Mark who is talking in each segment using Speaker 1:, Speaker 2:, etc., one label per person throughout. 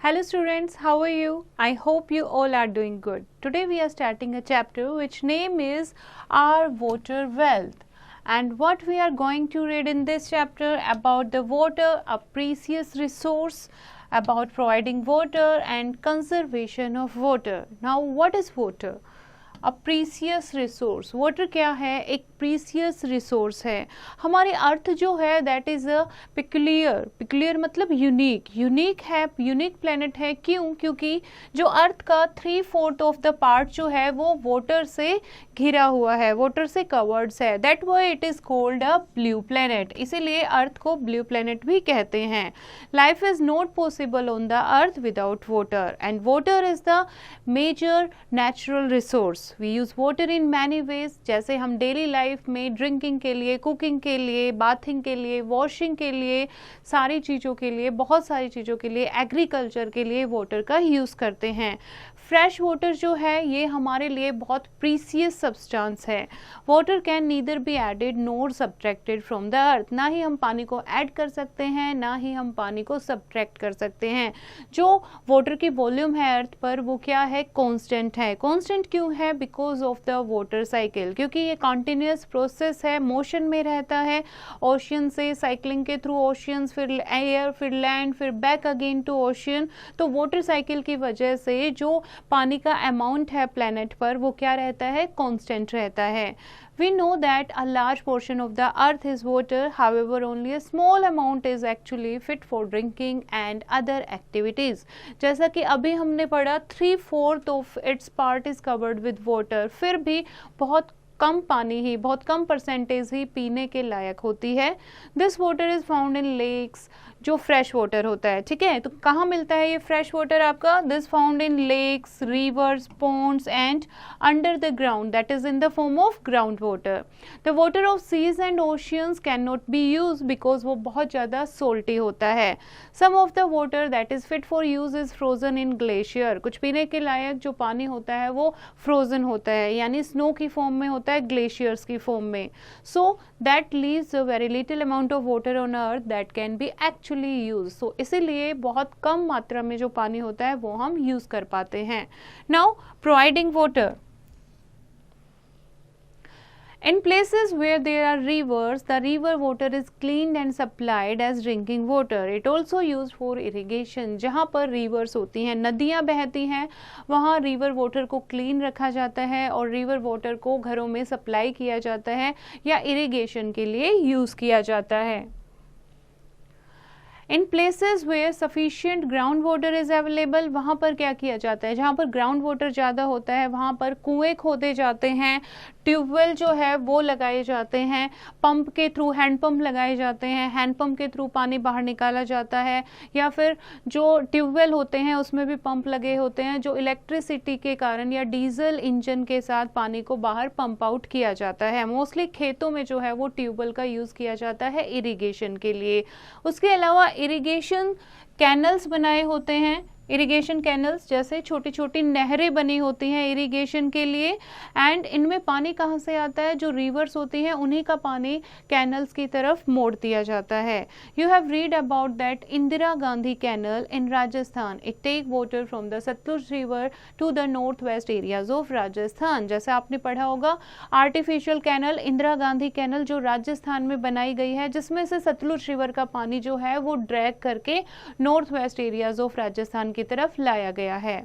Speaker 1: Hello students, how are you? I hope you all are doing good. Today we are starting a chapter which name is Our Water Wealth. And what we are going to read in this chapter about the water, a precious resource, about providing water and conservation of water. Now what is water? A precious resource. Water क्या है? एक precious resource है. हमारे अर्थ जो है that is a peculiar मतलब unique है, unique planet है. क्यों? क्योंकि जो अर्थ का 3/4 ऑफ द पार्ट जो है वो वाटर से घिरा हुआ है, वाटर से कवर्ड्स है. That why it is called a blue planet. इसीलिए अर्थ को ब्लू प्लेनेट भी कहते हैं. Life is not possible on the earth without water and water is the major natural resource. We use water in many ways. जैसे हम daily life में drinking के लिए, कुकिंग के लिए, बाथिंग के लिए, वॉशिंग के लिए, सारी चीज़ों के लिए, बहुत सारी चीज़ों के लिए, एग्रीकल्चर के लिए वाटर का यूज़ करते हैं. फ्रेश वाटर जो है ये हमारे लिए बहुत प्रीसियस सब्सटेंस है. Water can neither be added nor subtracted from the earth. ना ही हम पानी को ऐड कर सकते हैं, ना ही हम पानी को सब्ट्रैक्ट कर सकते हैं. जो वाटर की वॉल्यूम है अर्थ पर वो क्या है? कांस्टेंट है. कांस्टेंट क्यों है? Because of the water cycle. क्योंकि ये कॉन्टिन्यूस प्रोसेस है, मोशन में रहता है. ओशियन से साइकिलिंग के थ्रू ओशियंस, फिर एयर, फिर लैंड, फिर बैक अगेन टू ओशियन. तो वाटर साइकिल की वजह से जो पानी का अमाउंट है प्लैनेट पर वो क्या रहता है? कांस्टेंट रहता है. We know that a large portion of the earth is water, however only a small amount is actually fit for drinking and other activities. जैसा कि अभी हमने पढ़ा 3/4 of its part is covered with water. फिर भी बहुत कम पानी ही, बहुत कम परसेंटेज ही पीने के लायक होती है. This water is found in lakes, जो फ्रेश वाटर होता है. ठीक है, तो कहाँ मिलता है ये फ्रेश वाटर आपका? This found in lakes, rivers, ponds and under the ground, that is in the form of ground water. The water of seas and oceans can not be use because वो बहुत ज़्यादा salty होता है. Some of the water that is fit for use is frozen in glacier. कुछ पीने के लायक जो पानी होता है वो फ्रोजन होता है, यानी स्नो की फॉर्म में होता है, ग्लेशियर्स की फॉर्म में. So that leaves a very little amount of water on earth that can be actually use. So इसीलिए बहुत कम मात्रा में जो पानी होता है वो हम यूज कर पाते हैं. Now providing water. In places where there are rivers, the river water is cleaned and supplied as drinking water. It also used for irrigation. जहाँ पर rivers होती हैं, नदियाँ बहती हैं, वहाँ river water को clean रखा जाता है और river water को घरों में supply किया जाता है या irrigation के लिए use किया जाता है. In places where sufficient ground water is available, वहाँ पर क्या किया जाता है? जहाँ पर ग्राउंड वाटर ज़्यादा होता है वहाँ पर कुएँ खोदे जाते हैं, ट्यूबवेल जो है वो लगाए जाते हैं, पंप के थ्रू, हैंड पंप लगाए जाते हैं, हैंड पंप के थ्रू पानी बाहर निकाला जाता है. या फिर जो ट्यूबवेल होते हैं उसमें भी पंप लगे होते हैं, जो इलेक्ट्रिसिटी के कारण या डीजल इंजन के साथ पानी को बाहर पंप आउट किया जाता है. मोस्टली खेतों में जो है वो ट्यूबवेल का यूज़ किया जाता है इरिगेशन के लिए. उसके अलावा इरिगेशन कैनल्स बनाए होते हैं. इरिगेशन कैनल्स जैसे छोटी छोटी नहरें बनी होती हैं इरिगेशन के लिए. एंड इनमें पानी कहाँ से आता है? जो रिवर्स होती हैं उन्हीं का पानी कैनल्स की तरफ मोड़ दिया जाता है. You have read about that Indira Gandhi canal in Rajasthan. It take water from the Sutlej river to the north west areas of Rajasthan. जैसे आपने पढ़ा होगा artificial canal Indira Gandhi canal जो राजस्थान में बनाई गई है, जिसमें से सतलुज रिवर का पानी जो है वो ड्रैग करके north west areas of Rajasthan की तरफ लाया गया है.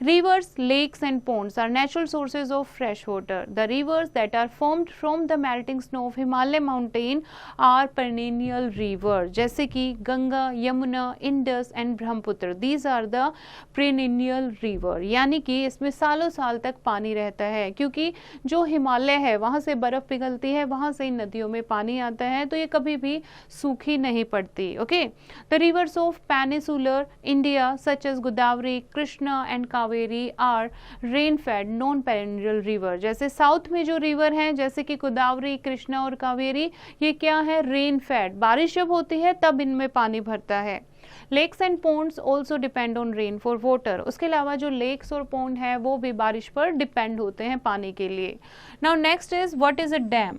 Speaker 1: Rivers, lakes and ponds are natural sources of fresh water. The rivers that are formed from the melting snow of Himalaya mountain are perennial rivers. जैसे कि Ganga, Yamuna, Indus and Brahmaputra. These are the perennial river. यानी कि इसमें सालों साल तक पानी रहता है, क्योंकि जो हिमालय है वहाँ से बर्फ पिघलती है, वहाँ से नदियों में पानी आता है, तो ये कभी भी सूखी नहीं पड़ती. Okay. The rivers of peninsular India such as Godavari, Krishna and Kaveri are rain fed non perennial river. जैसे साउथ में जो रिवर हैं जैसे कि गोदावरी, कृष्णा और कावेरी, ये क्या है? Rain fed. बारिश जब होती है तब इनमें पानी भरता है. Lakes and ponds also depend on rain for water. उसके अलावा जो लेक्स और पॉन्ड है वो भी बारिश पर डिपेंड होते हैं पानी के लिए. Now next is what is a dam.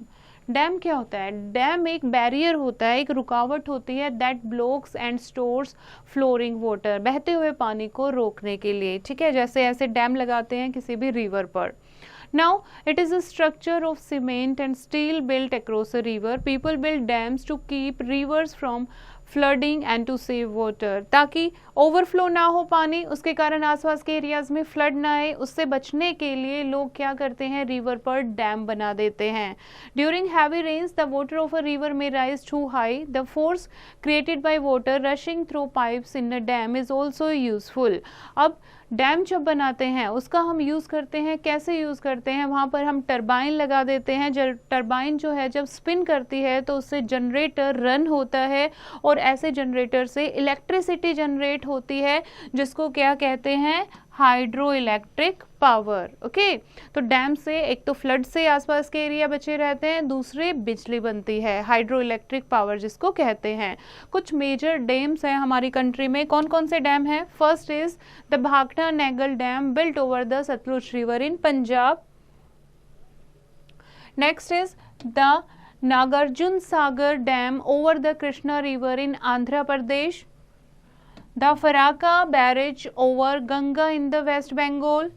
Speaker 1: Dam क्या होता है? डैम एक बैरियर होता है, एक रुकावट होती है that blocks and stores flooring water, बहते हुए पानी को रोकने के लिए, ठीक है, जैसे ऐसे डैम लगाते हैं किसी भी रिवर पर. Now, it is a structure of cement and steel built across a river. People build dams to keep rivers from flooding and to save water. ताकि ओवरफ्लो ना हो पानी, उसके कारण आसपास के एरियाज में फ्लड ना आए, उससे बचने के लिए लोग क्या करते हैं, रिवर पर डैम बना देते हैं. During heavy rains, the water of a river may rise too high. The force created by water rushing through pipes in a dam is also useful. अब डैम जब बनाते हैं उसका हम यूज़ करते हैं, कैसे यूज़ करते हैं, वहाँ पर हम टरबाइन लगा देते हैं. जब टरबाइन जो है जब स्पिन करती है तो उससे जनरेटर रन होता है और ऐसे जनरेटर से इलेक्ट्रिसिटी जनरेट होती है जिसको क्या कहते हैं, हाइड्रो इलेक्ट्रिक पावर. ओके, तो डैम से एक तो फ्लड से आसपास के एरिया बचे रहते हैं, दूसरे बिजली बनती है, हाइड्रो इलेक्ट्रिक पावर जिसको कहते हैं. कुछ मेजर डैम्स हैं हमारी कंट्री में. कौन कौन से डैम हैं? First is the Bhakra Nangal dam built over the Sutlej river in Punjab. Next is the Nagarjuna Sagar dam over the Krishna river in Andhra Pradesh. The Farakka barrage over Ganga in the West Bengal.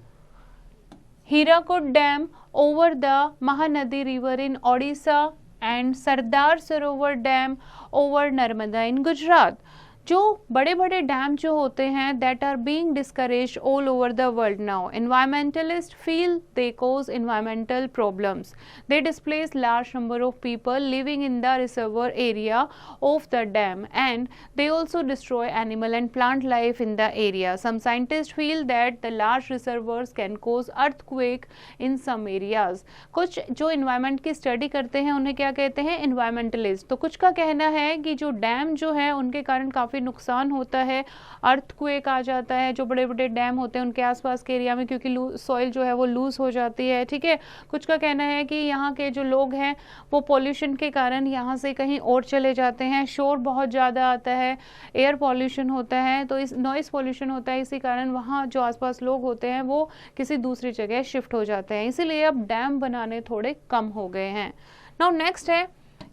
Speaker 1: Hirakud Dam over the Mahanadi river in Odisha and Sardar Sarovar Dam over Narmada in Gujarat. जो बड़े बड़े dam जो होते हैं that are being discouraged all over the world now. Environmentalist feel they cause environmental problems. They displace large number of people living in the reservoir area of the dam and they also destroy animal and plant life in the area. Some scientist feel that the large reservoirs can cause earthquake in some areas. कुछ जो environment की study करते हैं उन्हें क्या कहते हैं, environmentalist. तो कुछ का कहना है कि जो डैम जो है उनके कारण काफ़ी नुकसान होता है, अर्थक्वेक आ जाता है. जो बड़े बड़े डैम होते हैं उनके आसपास के एरिया में क्योंकि सॉइल जो है वो लूज हो जाती है, ठीक है. कुछ का कहना है कि यहाँ के जो लोग हैं वो पॉल्यूशन के कारण यहाँ से कहीं और चले जाते हैं, शोर बहुत ज़्यादा आता है, एयर पॉल्यूशन होता है, तो इस नॉइस पॉल्यूशन होता है, इसी कारण वहाँ जो आसपास लोग होते हैं वो किसी दूसरी जगह शिफ्ट हो जाते हैं. इसीलिए अब डैम बनाने थोड़े कम हो गए हैं. नाउ नेक्स्ट है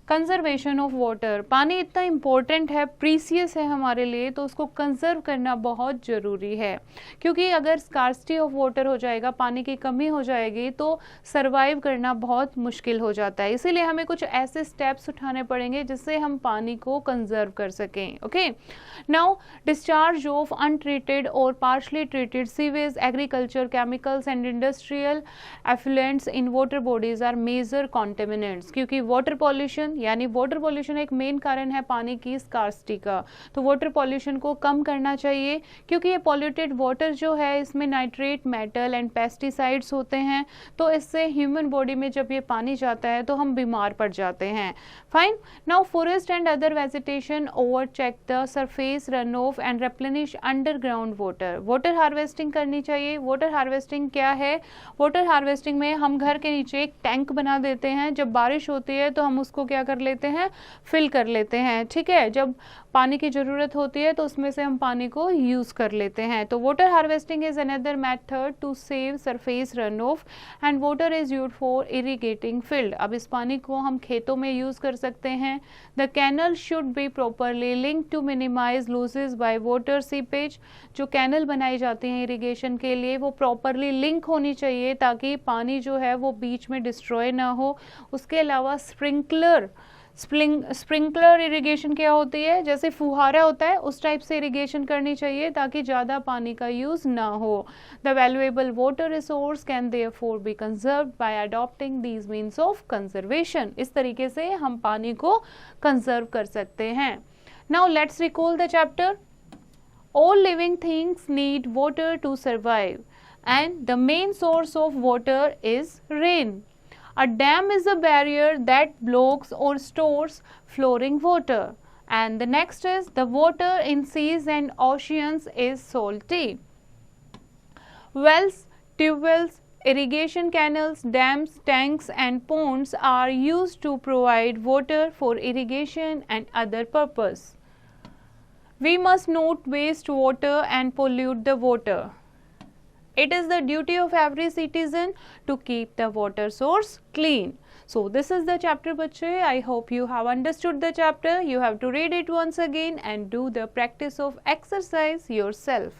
Speaker 1: कंजर्वेशन ऑफ वाटर. पानी इतना इम्पोर्टेंट है, प्रीसियस है हमारे लिए, तो उसको कंजर्व करना बहुत ज़रूरी है. क्योंकि अगर स्कार्सिटी ऑफ वाटर हो जाएगा, पानी की कमी हो जाएगी, तो सरवाइव करना बहुत मुश्किल हो जाता है. इसीलिए हमें कुछ ऐसे स्टेप्स उठाने पड़ेंगे जिससे हम पानी को कंजर्व कर सकें. Okay, now discharge of untreated और partially treated sewage, agriculture, chemicals and industrial effluents in water bodies are major contaminants. क्योंकि वाटर पॉल्यूशन यानी वाटर पॉल्यूशन एक मेन कारण है पानी की स्कार्सिटी का. तो वाटर पॉल्यूशन को कम करना चाहिए क्योंकि ये पॉल्यूटेड वाटर जो है इसमें नाइट्रेट, मेटल एंड पेस्टिसाइड्स होते हैं. तो इससे ह्यूमन बॉडी में जब ये पानी जाता है तो हम बीमार पड़ जाते हैं. Fine. Now forest and other vegetation overcheck the surface run off and replenish underground water. Water harvesting करनी चाहिए. वाटर हार्वेस्टिंग क्या है? वाटर हार्वेस्टिंग में हम घर के नीचे एक टैंक बना देते हैं. जब बारिश होती है तो हम उसको क्या कर लेते हैं, फिल कर लेते हैं, ठीक है. जब पानी की ज़रूरत होती है तो उसमें से हम पानी को यूज़ कर लेते हैं. तो water harvesting is another method to save surface run off and water is used for irrigating field. अब इस पानी को हम खेतों में यूज़ कर सकते हैं. The canal should be properly link to minimize losses by water seepage. जो कैनल बनाई जाती हैं इरिगेशन के लिए वो प्रॉपरली लिंक होनी चाहिए ताकि पानी जो है वो बीच में डिस्ट्रॉय ना हो. उसके अलावा स्प्रिंकलर इरिगेशन क्या होती है, जैसे फुहारा होता है उस टाइप से इरिगेशन करनी चाहिए ताकि ज़्यादा पानी का यूज़ ना हो. The valuable water resource can therefore be conserved by adopting these means of conservation. इस तरीके से हम पानी को कंजर्व कर सकते हैं. Now let's recall the chapter. All living things need water to survive and the main source of water is rain. A dam is a barrier that blocks or stores flowing water. And the next is the water in seas and oceans is salty. Wells, tubewells, irrigation canals, dams, tanks and ponds are used to provide water for irrigation and other purpose. We must not waste water and pollute the water. It is the duty of every citizen to keep the water source clean. So this is the chapter बच्चे. I hope you have understood the chapter. You have to read it once again and do the practice of exercise yourself.